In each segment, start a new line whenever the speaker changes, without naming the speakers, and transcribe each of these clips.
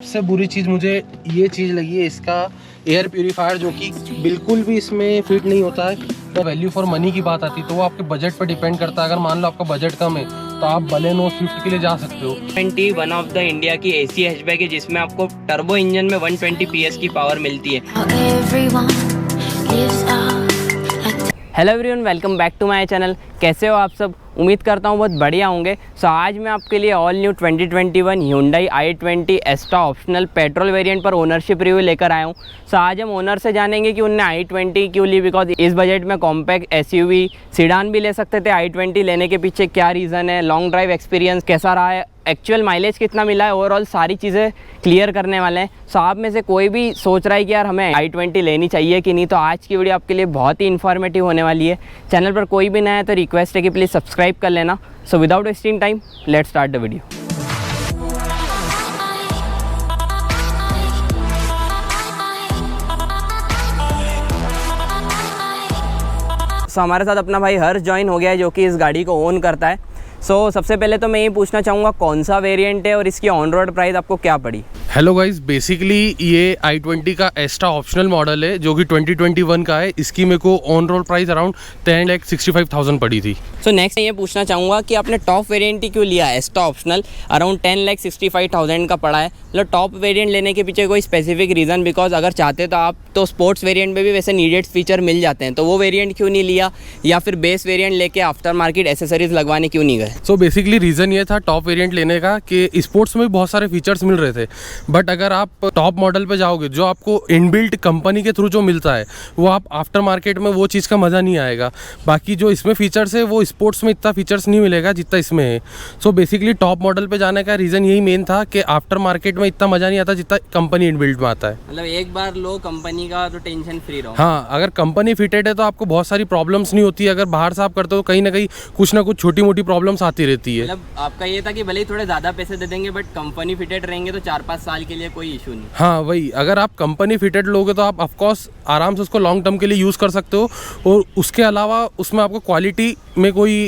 सबसे बुरी चीज़ मुझे ये चीज़ लगी है, इसका एयर प्यूरीफायर जो कि बिल्कुल भी इसमें फिट नहीं होता है। तो वैल्यू फॉर मनी की बात आती है तो वो आपके बजट पर डिपेंड करता है। अगर मान लो आपका बजट कम है तो आप बलेनो स्विफ्ट के लिए जा सकते हो।
20 वन ऑफ द इंडिया की एसी हैचबैक है जिसमें आपको टर्बो इंजन में 120 PS की पावर मिलती है। Hello everyone, welcome back to my channel. कैसे हो आप सब? उम्मीद करता हूँ बहुत बढ़िया होंगे। आज मैं आपके लिए all new 2021 Hyundai i20 एस्टा optional petrol variant पर ओनरशिप रिव्यू लेकर आया हूँ। आज हम ओनर से जानेंगे कि उनने i20 क्यों ली, बिकॉज इस बजट में कॉम्पैक्ट SUV सीडान भी ले सकते थे। i20 लेने के पीछे क्या रीज़न है, लॉन्ग ड्राइव एक्सपीरियंस कैसा रहा है, एक्चुअल माइलेज कितना मिला है, ओवरऑल सारी चीज़ें क्लियर करने वाले हैं। आप में से कोई भी सोच रहा है कि यार हमें i20 लेनी चाहिए कि नहीं, तो आज की वीडियो आपके लिए बहुत ही इन्फॉर्मेटिव होने वाली है। चैनल पर कोई भी नया है तो रिक्वेस्ट है कि प्लीज़ सब्सक्राइब कर लेना। So without wasting time let's start the video. हमारे साथ अपना भाई हर्ष ज्वाइन हो गया है जो कि इस गाड़ी को ओन करता है। सबसे पहले तो मैं ये पूछना चाहूँगा कौन सा वेरिएंट है और इसकी ऑन रोड प्राइस आपको क्या पड़ी?
हेलो गाइस, बेसिकली ये i20 का एस्टा ऑप्शनल मॉडल है जो कि 2021 का है। इसकी मेरे को ऑन रोड प्राइस अराउंड 10,65,000 पड़ी थी।
नेक्स्ट ये पूछना चाहूँगा कि आपने टॉप वेरिएंट ही क्यों लिया? एस्टा ऑप्शनल अराउंड 10,65,000 का पड़ा है। मतलब टॉप वेरिएंट लेने के पीछे कोई स्पेसिफिक रीज़न? बिकॉज अगर चाहते तो आप तो स्पोर्ट्स वेरिएंट में भी वैसे नीडेड फीचर मिल जाते हैं, तो वो वेरिएंट क्यों नहीं लिया, या फिर बेस वेरिएंट लेके आफ्टर मार्केट एसेसरीज लगवाने क्यों नहीं गए?
बेसिकली रीज़न ये था टॉप वेरिएंट लेने का कि स्पोर्ट्स में बहुत सारे फीचर्स मिल रहे थे, बट अगर आप टॉप मॉडल पे जाओगे जो आपको इनबिल्ट कंपनी के थ्रू जो मिलता है वो आप आफ्टर मार्केट में वो चीज़ का मज़ा नहीं आएगा। बाकी जो इसमें फीचर्स है वो स्पोर्ट्स में इतना फीचर्स नहीं मिलेगा जितना इसमें है। बेसिकली टॉप मॉडल पे जाने का रीज़न यही मेन था कि आफ्टर मार्केट में इतना मज़ा नहीं आता जितना कंपनी इनबिल्ट में आता है।
मतलब एक बार लो कंपनी का तो टेंशन फ्री रहो।
हाँ, अगर कंपनी फिटेड है तो आपको बहुत सारी प्रॉब्लम्स नहीं होती। अगर बाहर से आप करते हो तो कहीं ना कहीं कुछ ना कुछ छोटी मोटी प्रॉब्लम्स आती रहती है।
मतलब आपका ये था कि भले ही थोड़े ज़्यादा पैसे दे देंगे बट कंपनी फिटेड रहेंगे तो 4-5 साल के लिए कोई इशू नहीं।
हाँ वही, अगर आप कंपनी फिटेड लोगे तो आप ऑफकोर्स आराम से उसको लॉन्ग टर्म के लिए यूज़ कर सकते हो, और उसके अलावा उसमें आपको क्वालिटी में कोई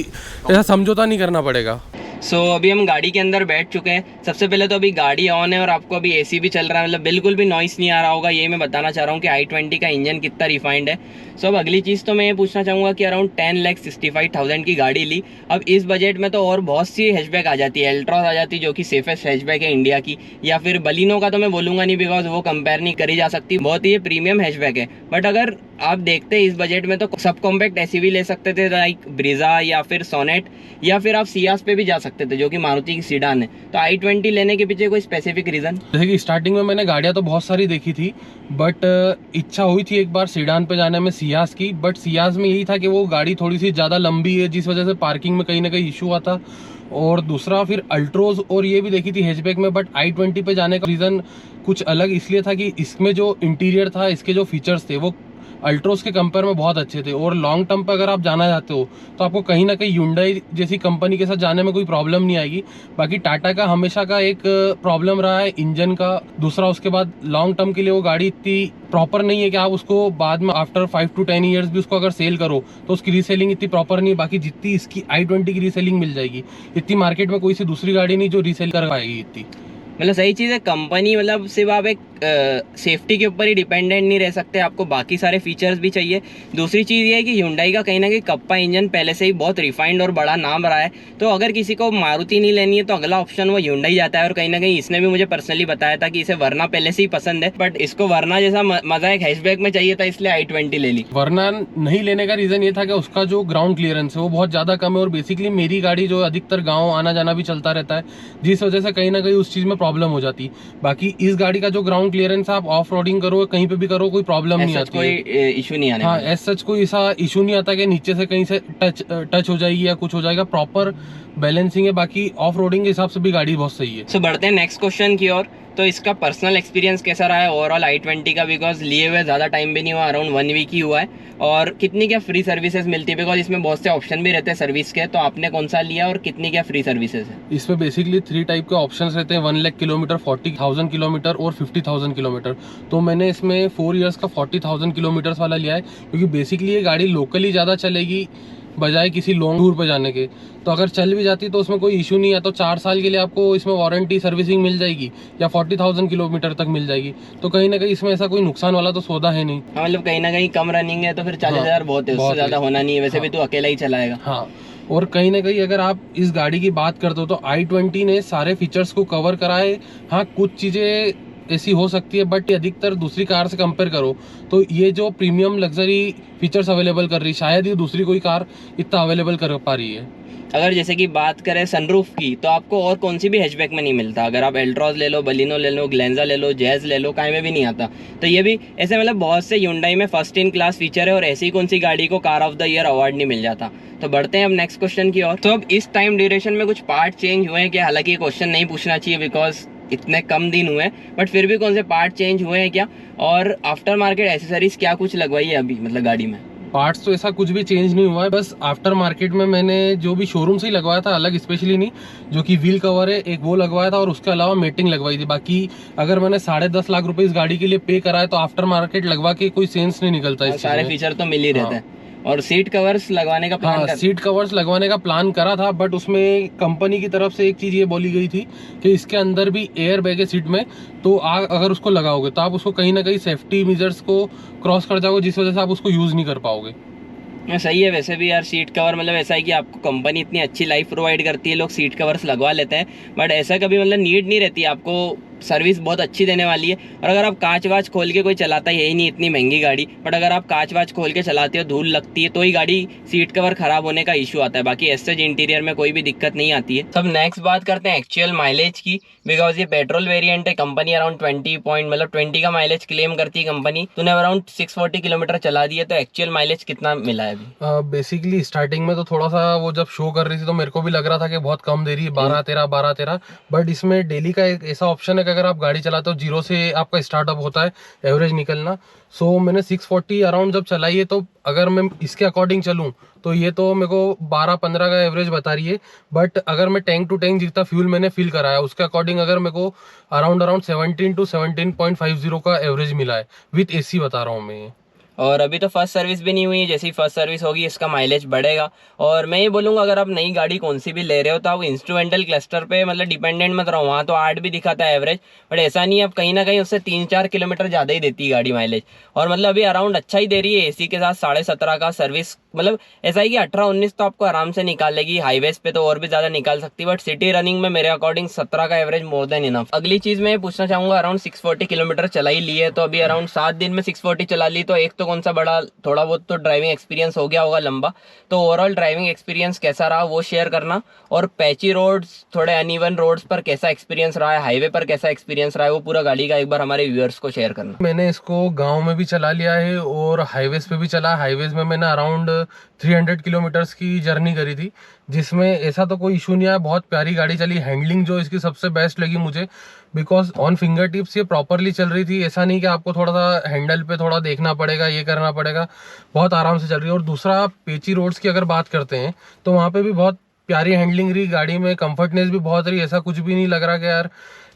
ऐसा समझौता नहीं करना पड़ेगा।
अभी हम गाड़ी के अंदर बैठ चुके हैं। सबसे पहले तो अभी गाड़ी ऑन है और आपको अभी एसी भी चल रहा है, मतलब बिल्कुल भी नॉइस नहीं आ रहा होगा। ये मैं बताना चाह रहा हूँ कि i20 का इंजन कितना रिफाइंड है। अब अगली चीज़ तो मैं ये पूछना चाहूँगा कि अराउंड 10,65,000 की गाड़ी ली। अब इस बजट में तो और बहुत सी हैचबैक आ जाती है, एल्ट्रॉस आ जाती है जो कि सेफेस्ट हैचबैक है इंडिया की, या फिर बलिनो का तो मैं बोलूँगा नहीं बिकॉज वो कंपेयर नहीं करी जा सकती, बहुत ही ये प्रीमियम हैचबैक है। बट अगर आप देखते हैं इस बजट में तो सब कॉम्पैक्ट SUV ले सकते थे लाइक ब्रीजा या फिर सोनेट, या फिर आप सियास पे भी जा सकते थे जो कि मारुति की सीडान है। तो i20 लेने के पीछे कोई स्पेसिफिक रीज़न?
जैसे कि स्टार्टिंग में मैंने गाड़ियाँ तो बहुत सारी देखी थी, बट इच्छा हुई थी एक बार सीडान पे जाने में सियास की। बट सियास में यही था कि वो गाड़ी थोड़ी सी ज़्यादा लंबी है जिस वजह से पार्किंग में कहीं ना कहीं इशू आता। और दूसरा फिर अल्ट्रोज और ये भी देखी थी हैचबैक में, बट i20 पे जाने का रीज़न कुछ अलग इसलिए था कि इसमें जो इंटीरियर था, इसके जो फीचर्स थे वो अल्ट्रोज के कंपेयर में बहुत अच्छे थे। और लॉन्ग टर्म पर अगर आप जाना चाहते हो तो आपको कहीं ना कहीं Hyundai जैसी कंपनी के साथ जाने में कोई प्रॉब्लम नहीं आएगी। बाकी टाटा का हमेशा का एक प्रॉब्लम रहा है इंजन का। दूसरा उसके बाद लॉन्ग टर्म के लिए वो गाड़ी इतनी प्रॉपर नहीं है कि आप उसको बाद में आफ्टर 5 to 10 ईयर्स भी उसको अगर सेल करो तो उसकी रीसेलिंग इतनी प्रॉपर नहीं है। बाकी जितनी इसकी i20 की रीसेलिंग मिल जाएगी इतनी मार्केट में कोई सी दूसरी गाड़ी नहीं जो रीसेल कर पाएगी इतनी।
मतलब सही चीज़ है, कंपनी मतलब सिर्फ आप एक सेफ्टी के ऊपर ही डिपेंडेंट नहीं रह सकते, आपको बाकी सारे फीचर्स भी चाहिए। दूसरी चीज़ ये है कि Hyundai का कहीं ना कहीं कप्पा इंजन पहले से ही बहुत रिफाइंड और बड़ा नाम रहा है। तो अगर किसी को मारुति नहीं लेनी है तो अगला ऑप्शन वो Hyundai जाता है। और कहीं ना कहीं इसने भी मुझे पर्सनली बताया था कि इसे वरना पहले से ही पसंद है, बट इसको वरना जैसा मज़ा एक हैचबैक में चाहिए था इसलिए i20 ले ली।
वरना नहीं लेने का रीज़न ये था कि उसका जो ग्राउंड क्लियरेंस है वो बहुत ज़्यादा कम है, और बेसिकली मेरी गाड़ी जो अधिकतर गाँव आना जाना भी चलता रहता है जिस वजह से कहीं ना कहीं उस चीज़ में प्रॉब्लम हो जाती। बाकी इस गाड़ी का जो ग्राउंड क्लियरेंस आप ऑफ रोडिंग करो कहीं पे भी करो कोई प्रॉब्लम नहीं आती,
कोई इशू नहीं आने।
हाँ, एज सच कोई ऐसा इशू नहीं आता कि नीचे से कहीं से टच हो जाएगी या कुछ हो जाएगा। प्रॉपर बैलेंसिंग है। बाकी ऑफ रोडिंग के हिसाब से भी गाड़ी बहुत सही है।
बढ़ते हैं नेक्स्ट क्वेश्चन की ओर। तो इसका पर्सनल एक्सपीरियंस कैसा रहा है ओवरऑल i20 का? बिकॉज लिए हुए ज़्यादा टाइम भी नहीं हुआ, अराउंड 1 वीक ही हुआ है। और कितनी क्या फ्री सर्विसेज मिलती है? बिकॉज इसमें बहुत से ऑप्शन भी रहते हैं सर्विस के, तो आपने कौन सा लिया और कितनी क्या फ्री सर्विसेज है?
इसमें बेसिकली 3 टाइप के ऑप्शंस रहते हैं, 1 लाख किलोमीटर, 40,000 किलोमीटर और 50,000 किलोमीटर। तो मैंने इसमें 4 ईयर्स का 40,000 किलोमीटर्स वाला लिया है क्योंकि बेसिकली ये गाड़ी लोकली ज़्यादा चलेगी बजाय किसी लॉन्ग टूर पे जाने के। तो अगर चल भी जाती तो उसमें कोई इशू नहीं है, तो 4 साल के लिए आपको इसमें वारंटी सर्विसिंग मिल जाएगी या 40,000 किलोमीटर तक मिल जाएगी। तो कहीं ना कहीं इसमें ऐसा कोई नुकसान वाला तो सौदा है नहीं।
हाँ, मतलब कहीं ना कहीं कम रनिंग है तो फिर 40,000 बहुत है, उससे ज़्यादा होना नहीं है। वैसे भी तू अकेला ही चलाएगा।
हाँ, और कहीं ना कहीं अगर आप इस गाड़ी की बात करते हो तो i20 ने सारे फीचर्स को कवर करा है। हाँ, कुछ चीज़ें ऐसी हो सकती है, बट अधिकतर दूसरी कार से कंपेयर करो तो ये जो प्रीमियम लग्जरी फीचर्स अवेलेबल कर रही, शायद ही दूसरी कोई कार इतना अवेलेबल कर पा रही है।
अगर जैसे कि बात करें सनरूफ की, तो आपको और कौन सी भी हैचबैक में नहीं मिलता। अगर आप एल्ट्रॉज ले लो, बलिनो ले लो, ग्लेंजा ले लो, जैज ले लो, काई में भी नहीं आता। तो ये भी ऐसे मतलब बहुत से Hyundai में फर्स्ट इन क्लास फीचर है, और ऐसी कौन सी गाड़ी को car of the year award नहीं मिल जाता। तो बढ़ते हैं अब नेक्स्ट क्वेश्चन की ओर। तो अब इस टाइम ड्यूरेशन में कुछ पार्ट चेंज हुए हैं क्या? हालांकि ये क्वेश्चन नहीं पूछना चाहिए बिकॉज इतने कम दिन हुए हैं, बट फिर भी कौन से पार्ट चेंज हुए हैं क्या, और आफ्टर मार्केट एसेसरीज क्या कुछ लगवाई है अभी मतलब गाड़ी में?
पार्ट्स तो ऐसा कुछ भी चेंज नहीं हुआ है, बस आफ्टर मार्केट में मैंने जो भी शोरूम से ही लगवाया था, अलग स्पेशली नहीं, जो कि व्हील कवर है एक वो लगवाया था, और उसके अलावा मेटिंग लगवाई थी। बाकी अगर मैंने 10.5 लाख रुपए इस गाड़ी के लिए पे करा है तो आफ्टर मार्केट लगवा के कोई सेंस नहीं निकलता है।
सारे फीचर तो मिल ही रहते हैं। और सीट कवर्स लगवाने का प्लान
सीट कवर्स लगवाने का प्लान करा था, बट उसमें कंपनी की तरफ से एक चीज़ ये बोली गई थी कि इसके अंदर भी एयर बैग है सीट में, तो अगर उसको लगाओगे तो आप उसको कहीं ना कहीं सेफ्टी मेजर्स को क्रॉस कर जाओगे, जिस वजह से आप उसको यूज़ नहीं कर पाओगे।
सही है। वैसे भी यार सीट कवर मतलब ऐसा है कि आपको कंपनी इतनी अच्छी लाइफ प्रोवाइड करती है, लोग सीट कवर्स लगवा लेते हैं, बट ऐसा कभी मतलब नीड नहीं रहती। आपको सर्विस बहुत अच्छी देने वाली है। और अगर आप कांच वाच खोल के, कोई चलाता है ही नहीं इतनी महंगी गाड़ी, बट अगर आप कांच वाच खोल के चलाते हो, धूल लगती है, तो ही गाड़ी सीट कवर खराब होने का इशू आता है। बाकी एसएच इंटीरियर में कोई भी दिक्कत नहीं आती है। सब नेक्स्ट बात करते हैं एक्चुअल माइलेज की, बिकॉज ये पेट्रोल वेरिएंट है। कंपनी अराउंड 20 का माइलेज क्लेम करती है कंपनी। तूने अराउंड 640 किलोमीटर चला दिया, तो एक्चुअल माइलेज कितना मिला है अभी?
बेसिकली स्टार्टिंग में तो थोड़ा सा वो जब शो कर रही थी तो मेरे को भी लग रहा था कि बहुत कम दे रही है, 12-13, बट इसमें डेली का एक ऐसा ऑप्शन है कि अगर आप गाड़ी चलाते हो, जीरो से आपका स्टार्टअप होता है एवरेज निकलना। सो मैंने 640 अराउंड जब चलाई है, तो अगर मैं इसके अकॉर्डिंग चलूँ तो ये तो मेरे को 12-15 का एवरेज बता रही है। बट अगर मैं टैंक टू टैंक जितना फ्यूल मैंने फिल कराया उसके अकॉर्डिंग अगर मेरे को अराउंड 17 to 17.50 का एवरेज मिला है, विथ एसी बता रहा हूँ मैं ये।
और अभी तो फर्स्ट सर्विस भी नहीं हुई है, जैसे ही फर्स्ट सर्विस होगी इसका माइलेज बढ़ेगा। और मैं ये बोलूँगा अगर आप नई गाड़ी कौन सी भी ले रहे हो तो आप इंस्ट्रूमेंटल क्लस्टर पे मतलब डिपेंडेंट मत रहो। वहाँ तो 8 भी दिखाता है एवरेज, बट ऐसा नहीं है, अब कहीं ना कहीं उससे 3-4 किलोमीटर ज़्यादा ही देती है गाड़ी माइलेज। और मतलब अभी अराउंड अच्छा ही दे रही है, एसी के साथ 17.5 का सर्विस। मतलब ऐसा है कि 18-19 तो आपको आराम से निकालेगी, हाईवेज पे तो और भी ज़्यादा निकाल सकती है, बट सिटी रनिंग में मेरे अकॉर्डिंग 17 का एवरेज मोर देन इनफ। अगली चीज़ मैं पूछना चाहूँगा, अराउंड 640 किलोमीटर चला ही ली है, तो अभी अराउंड 7 दिन में 640 चला ली, तो एक तो कौन सा बड़ा थोड़ा बहुत तो ड्राइविंग एक्सपीरियंस हो गया होगा लंबा। तो ओवरऑल ड्राइविंग एक्सपीरियंस कैसा रहा वो शेयर करना, और पैची रोड्स, थोड़े अनइवन रोड्स पर कैसा एक्सपीरियंस रहा है, हाईवे पर कैसा एक्सपीरियंस रहा है, वो पूरा गाड़ी का एक बार हमारे व्यूअर्स को शेयर करना।
मैंने इसको गांव में भी चला लिया है और हाईवेज पे भी चला। हाईवेज में मैंने अराउंड 300 किलोमीटर्स की जर्नी करी थी, जिसमें ऐसा तो कोई इशू नहीं आया। बहुत प्यारी गाड़ी चली। हैंडलिंग जो इसकी सबसे बेस्ट लगी मुझे, बिकॉज ऑन फिंगर टिप्स ये प्रॉपरली चल रही थी। ऐसा नहीं कि आपको थोड़ा सा हैंडल पे थोड़ा देखना पड़ेगा, ये करना पड़ेगा, बहुत आराम से चल रही है। और दूसरा, पेची रोड्स की अगर बात करते हैं तो वहाँ पे भी बहुत प्यारी हैंडलिंग रही गाड़ी में, कंफर्टनेस भी बहुत रही। ऐसा कुछ भी नहीं लग रहा कि यार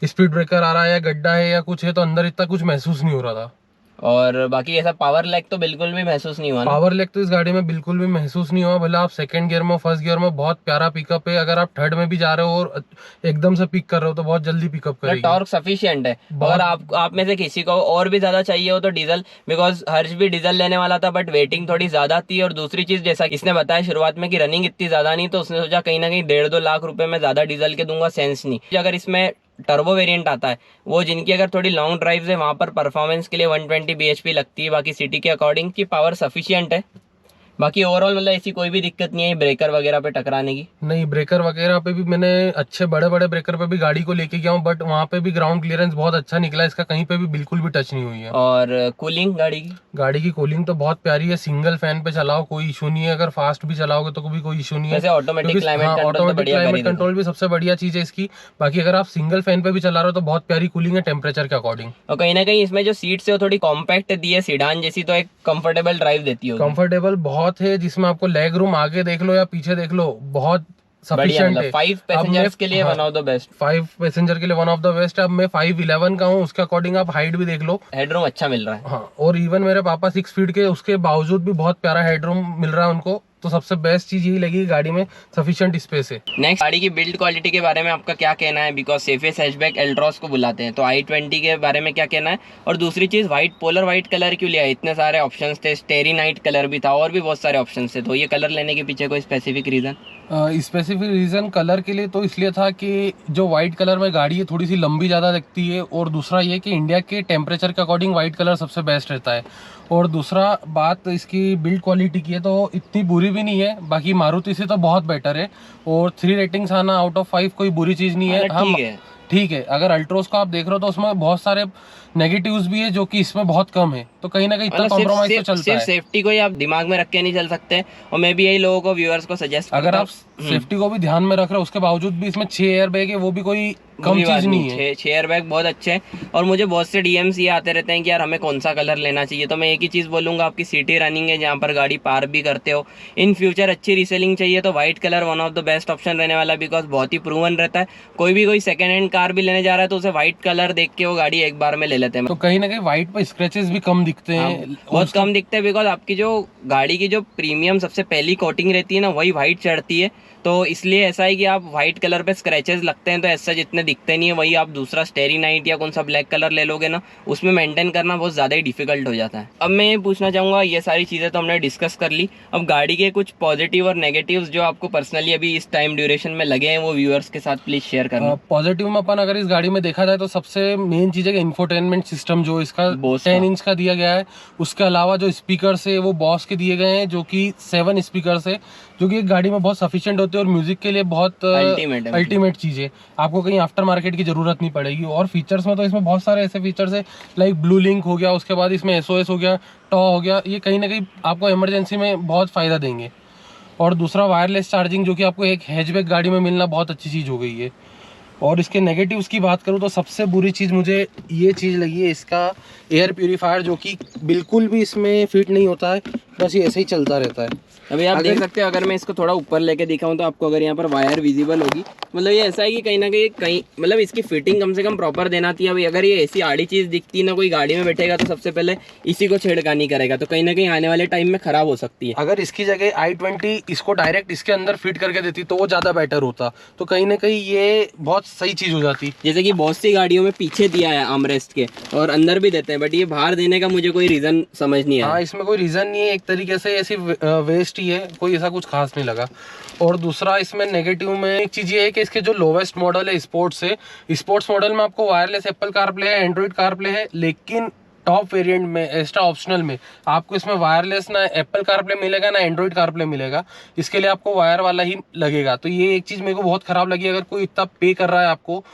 स्पीड ब्रेकर आ रहा है या गड्ढा है या कुछ है, तो अंदर इतना कुछ महसूस नहीं हो रहा था।
और बाकी ऐसा पावर लैग तो बिल्कुल भी महसूस नहीं हुआ ना?
पावर लैग तो इस गाड़ी में बिल्कुल भी महसूस नहीं हुआ। भले आप सेकंड गियर में, फर्स्ट गियर में, बहुत प्यारा पिकअप है। अगर आप थर्ड में भी जा रहे हो और एकदम से पिक कर रहे हो तो बहुत जल्दी पिकअप करेगी।
टॉर्क सफिशिएंट है। अगर आप में से किसी को और भी ज्यादा चाहिए हो तो डीजल, बिकॉज हर्ष भी डीजल लेने वाला था, बट वेटिंग थोड़ी ज्यादा थी। और दूसरी चीज, जैसा इसने बताया शुरुआत में कि रनिंग इतनी ज्यादा नहीं, तो उसने सोचा कहीं ना कहीं 1.5-2 लाख रुपए में ज्यादा डीजल के दूंगा, सेंस नहीं। अगर इसमें टर्बो वेरिएंट आता है, वो जिनकी अगर थोड़ी लॉन्ग ड्राइव्स है वहाँ पर परफॉर्मेंस के लिए 120 bhp लगती है। बाकी सिटी के अकॉर्डिंग की पावर सफिशिएंट है। बाकी ओवरऑल मतलब ऐसी कोई भी दिक्कत नहीं है ब्रेकर वगैरह पे टकराने की?
नहीं, ब्रेकर वगैरह पे भी मैंने अच्छे बड़े बड़े ब्रेकर पे भी गाड़ी को लेके गया हूँ, बट वहाँ पे भी ग्राउंड क्लियरेंस बहुत अच्छा निकला। इसका कहीं पे भी बिल्कुल भी टच नहीं हुई है।
और कूलिंग गाड़ी की
कूलिंग तो बहुत प्यारी है। सिंगल फैन पे चलाओ कोई इशू नहीं है, अगर फास्ट भी चलाओगे तो भी कोई इशू नहीं है।
ऑटोमेटिक
क्लाइमेट कंट्रोल भी सबसे बढ़िया चीज है इसकी। बाकी अगर आप सिंगल फैन पे भी चला रहे हो तो बहुत प्यारी कूलिंग है टेम्परेचर के अकॉर्डिंग।
और कहीं ना कहीं इसमें जो सीट्स है वो थोड़ी कॉम्पैक्ट दी है, सीडान जैसी, तो एक कंफर्टेबल ड्राइव देती है।
कंफर्टेबल बहुत है, जिसमें आपको लेग रूम आगे देख लो या पीछे देख लो, बहुत सफिशिएंट है।
5 पैसेंजर्स के लिए one of the best.
5 passenger के लिए वन ऑफ द बेस्ट। अब मैं 5'11" का हूँ, उसके अकॉर्डिंग आप हाइट भी देख लो,
हेडरूम अच्छा मिल रहा है।
हाँ, और इवन मेरे पापा 6 फीट के, उसके बावजूद भी बहुत प्यारा हेडरूम मिल रहा है उनको तो सबसे बेस्ट चीज़ यही लगी गाड़ी में सफिशिएंट स्पेस है।
नेक्स्ट, गाड़ी की बिल्ड क्वालिटी के बारे में आपका क्या कहना है? बिकॉज सेफेस्ट हैचबैक एल्ट्रॉस को बुलाते हैं, तो i20 के बारे में क्या कहना है? और दूसरी चीज़, वाइट पोलर वाइट कलर क्यों लिया? इतने सारे ऑप्शंस थे, स्टेरी नाइट कलर भी था और भी बहुत सारे ऑप्शंस थे, तो ये कलर लेने के पीछे कोई specific reason?
Specific reason colour के लिए तो इसलिए था कि जो वाइट कलर में गाड़ी है थोड़ी सी लंबी ज़्यादा लगती है, और दूसरा ये कि इंडिया के टेम्परेचर के अकॉर्डिंग वाइट कलर सबसे बेस्ट रहता है। और दूसरा बात इसकी बिल्ड क्वालिटी की है तो इतनी बुरी भी नहीं है, बाकी मारुति से तो बहुत बेटर है, और 3 रेटिंग्स आना आउट ऑफ 5 कोई बुरी चीज़ नहीं है।
ठीक है,
ठीक है। अगर अल्ट्रोस को आप देख रहे हो तो उसमें बहुत सारे नेगेटिव्स भी है जो कि इसमें बहुत कम है, तो कहीं ना कहीं इतना कॉम्प्रोमाइज तो चलता है।
सेफ्टी को ही आप दिमाग में रख के नहीं चल सकते, और मैं भी यही लोगों को, व्यूअर्स को सजेस्ट
अगर आप सेफ्टी को भी ध्यान में रख रहे हो, उसके बावजूद भी इसमें 6 एयर बैग है, वो भी कोई कम चीज नहीं है।
6 एयर बैग बहुत अच्छे हैं। और मुझे बहुत से डीएम्स ये आते रहते हैं कि यार हमें कौन सा कलर लेना चाहिए, तो मैं एक ही चीज़ बोलूँगा, आपकी सिटी रनिंग है जहाँ पर गाड़ी पार भी करते हो, इन फ्यूचर अच्छी रीसेलिंग चाहिए तो white colour one of the best option रहने वाला है, बिकॉज बहुत ही प्रूवन रहता है। कोई सेकंड हैंड कार भी लेने जा रहा है तो उसे व्हाइट कलर देख के वो गाड़ी एक बार में ले लेते हैं,
तो कहीं ना कहीं व्हाइट पे स्क्रैचेस भी कम दिखते हैं,
बहुत कम दिखते हैं, बिकॉज आपकी जो गाड़ी की जो प्रीमियम सबसे पहली कोटिंग रहती है ना, वही व्हाइट चढ़ती है, तो इसलिए ऐसा है कि आप व्हाइट कलर पे स्क्रैचेस लगते हैं तो ऐसा जितने दिखते नहीं है, वही आप दूसरा स्टेरी नाइट या कौन सा ब्लैक कलर ले लोगे ना, उसमें मेंटेन करना बहुत ज़्यादा ही डिफिकल्ट हो जाता है। अब मैं ये पूछना चाहूँगा, ये सारी चीज़ें तो हमने डिस्कस कर ली, अब गाड़ी के कुछ पॉजिटिव और नेगेटिव्स जो आपको पर्सनली अभी इस टाइम ड्यूरेशन में लगे हैं वो व्यूअर्स के साथ प्लीज शेयर करना।
पॉजिटिव में अपन अगर इस गाड़ी में देखा जाए तो सबसे मेन चीज़ है कि इंफोटेनमेंट सिस्टम जो इसका 10 इंच का दिया गया है, उसके अलावा जो स्पीकर है वो बॉस के दिए गए हैं, जो कि 7 स्पीकर है, जो कि एक गाड़ी में बहुत सफिशिएंट होते हैं और म्यूजिक के लिए बहुत अल्टीमेट चीज़ है। आपको कहीं आफ्टर मार्केट की जरूरत नहीं पड़ेगी। और फीचर्स में तो इसमें बहुत सारे ऐसे फीचर्स है, लाइक ब्लू लिंक हो गया, उसके बाद इसमें SOS हो गया, टॉ हो गया, ये कहीं ना कहीं आपको इमरजेंसी में बहुत फ़ायदा देंगे। और दूसरा वायरलेस चार्जिंग, जो कि आपको एक हैचबैक गाड़ी में मिलना बहुत अच्छी चीज़ हो गई है। और इसके नेगेटिव्स की बात करूँ तो सबसे बुरी चीज़ मुझे ये चीज़ लगी है, इसका एयर प्यूरीफायर, जो कि बिल्कुल भी इसमें फिट नहीं होता है, बस ये ऐसे ही चलता रहता है।
अभी आप देख सकते हो, अगर मैं इसको थोड़ा ऊपर लेके दिखाऊं तो आपको अगर यहाँ पर वायर विजिबल होगी, मतलब ये ऐसा है कि कहीं ना कहीं मतलब इसकी फिटिंग कम से कम प्रॉपर देना चाहिए। अभी अगर ये ऐसी आड़ी चीज़ दिखती ना, कोई गाड़ी में बैठेगा तो सबसे पहले इसी को छेड़खानी करेगा, तो कहीं ना कहीं आने वाले टाइम में खराब हो सकती है।
अगर इसकी जगह i20 इसको डायरेक्ट इसके अंदर फिट करके देती तो वो ज़्यादा बेटर होता, तो कहीं ना कहीं ये बहुत सही चीज़ हो जाती।
जैसे कि बहुत सी गाड़ियों में पीछे दिया है आर्मरेस्ट के, और अंदर भी देते हैं, बट ये बाहर देने का मुझे कोई रीज़न समझ नहीं आया।
हाँ, इसमें कोई रीज़न नहीं है, एक तरीके से ऐसी वेस्ट ही है, कोई ऐसा कुछ खास नहीं लगा। और दूसरा इसमें नेगेटिव में एक चीज़ ये है कि इसके जो लोवेस्ट मॉडल है स्पोर्ट्स मॉडल में आपको वायरलेस एप्पल कारप्ले है, एंड्रॉइड कारप्ले है, लेकिन टॉप वेरिएंट में एक्स्ट्रा ऑप्शनल में आपको इसमें वायरलेस ना एप्पल कारप्ले मिलेगा ना एंड्रॉइड कारप्ले मिलेगा, इसके लिए आपको वायर वाला ही लगेगा। तो ये एक चीज़ मेरे को बहुत ख़राब लगी। अगर कोई इतना पे कर रहा है आपको,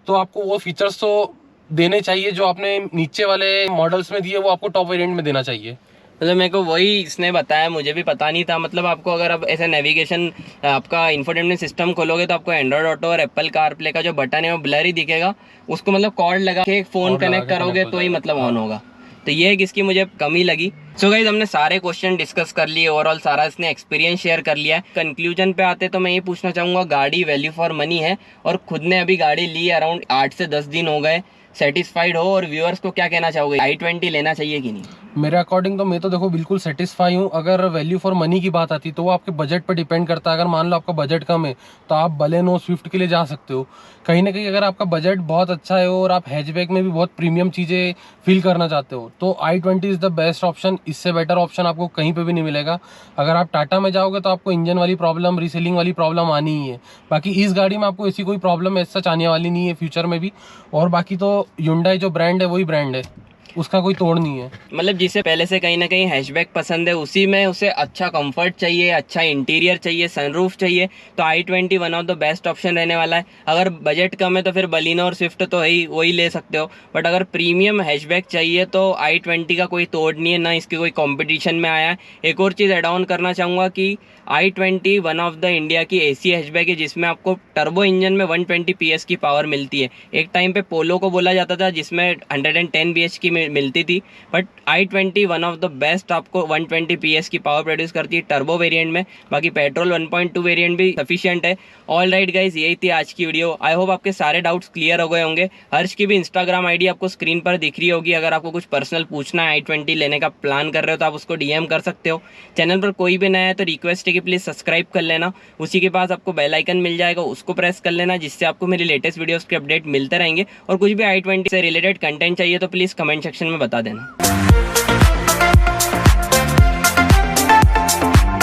तो आपको वो फीचर्स तो देने चाहिए जो आपने नीचे वाले मॉडल्स में दिए, वो आपको टॉप वेरिएंट में देना चाहिए।
मतलब मेरे को वही इसने बताया, मुझे भी पता नहीं था। मतलब आपको अगर अब ऐसे नेविगेशन, आपका इंफोटेनमेंट सिस्टम खोलोगे तो आपको एंड्रॉइड ऑटो और एप्पल कारप्ले का जो बटन है वो ब्लर ही दिखेगा, उसको मतलब कॉर्ड लगा के फ़ोन कनेक्ट करोगे तो ही मतलब ऑन होगा। तो ये एक इसकी मुझे कमी लगी। सो गाइस, हमने सारे क्वेश्चन डिस्कस कर लिए, ओवरऑल सारा इसने एक्सपीरियंस शेयर कर लिया है। कंक्लूजन पे आते तो मैं ये पूछना चाहूँगा, गाड़ी वैल्यू फॉर मनी है और खुद ने अभी गाड़ी ली अराउंड 8 से 10 दिन हो गए, सेटिस्फाइड हो, और व्यूअर्स को क्या कहना चाहोगे, i20 लेना चाहिए कि नहीं?
मेरे अकॉर्डिंग तो मैं तो देखो बिल्कुल सेटिस्फाई हूँ। अगर वैल्यू फॉर मनी की बात आती तो वो आपके बजट पर डिपेंड करता है। अगर मान लो आपका बजट कम है तो आप बलेनो स्विफ्ट के लिए जा सकते हो। कहीं ना कहीं अगर आपका बजट बहुत अच्छा है और आप हैचबैक में भी बहुत प्रीमियम चीज़ें फील करना चाहते हो तो i20 is the best option. इससे बेटर ऑप्शन आपको कहीं पे भी नहीं मिलेगा। अगर आप टाटा में जाओगे तो आपको इंजन वाली प्रॉब्लम, रीसेलिंग वाली प्रॉब्लम आनी ही है। बाकी इस गाड़ी में आपको ऐसी कोई प्रॉब्लम ऐसा आने वाली नहीं है फ्यूचर में भी। और बाकी तो Hyundai जो ब्रांड है वही ब्रांड है, उसका कोई तोड़ नहीं है।
मतलब जिसे पहले से कहीं ना कहीं हैचबैक पसंद है, उसी में उसे अच्छा कंफर्ट चाहिए, अच्छा इंटीरियर चाहिए, सनरूफ चाहिए, तो i20 one of the best option रहने वाला है। अगर बजट कम है तो फिर बलिनो और स्विफ्ट तो है वही ले सकते हो, बट अगर प्रीमियम हैचबैक चाहिए तो i20 का कोई तोड़ नहीं है, ना इसकी कोई कॉम्पिटिशन में आया है। एक और चीज़ एड ऑन करना चाहूँगा कि i20 one of the India की एसी हैचबैक है जिसमें आपको टर्बो इंजन में 120 PS की पावर मिलती है। एक टाइम पे पोलो को बोला जाता था जिसमें 110 bhp की मिलती थी, but i20 one of the best आपको 120 PS की पावर प्रोड्यूस करती है टर्बो वेरिएंट में। बाकी पेट्रोल 1.2 वेरिएंट भी सफिशिएंट है। ऑल राइट गाइज, यही थी आज की वीडियो। आई होप आपके सारे डाउट्स क्लियर हो गए होंगे। हर्ष की भी इंस्टाग्राम आईडी आपको स्क्रीन पर दिख रही होगी। अगर आपको कुछ पर्सनल पूछना है, i20 लेने का प्लान कर रहे हो तो आप उसको DM कर सकते हो। चैनल पर कोई भी नया है तो रिक्वेस्ट है कि प्लीज़ सब्सक्राइब कर लेना। उसी के पास आपको बेल आइकन मिल जाएगा, उसको प्रेस कर लेना, जिससे आपको मेरी लेटेस्ट वीडियोस के अपडेट मिलते रहेंगे। और कुछ भी i20 से रिलेटेड कंटेंट चाहिए तो प्लीज़ कमेंट सेक्शन में बता देना।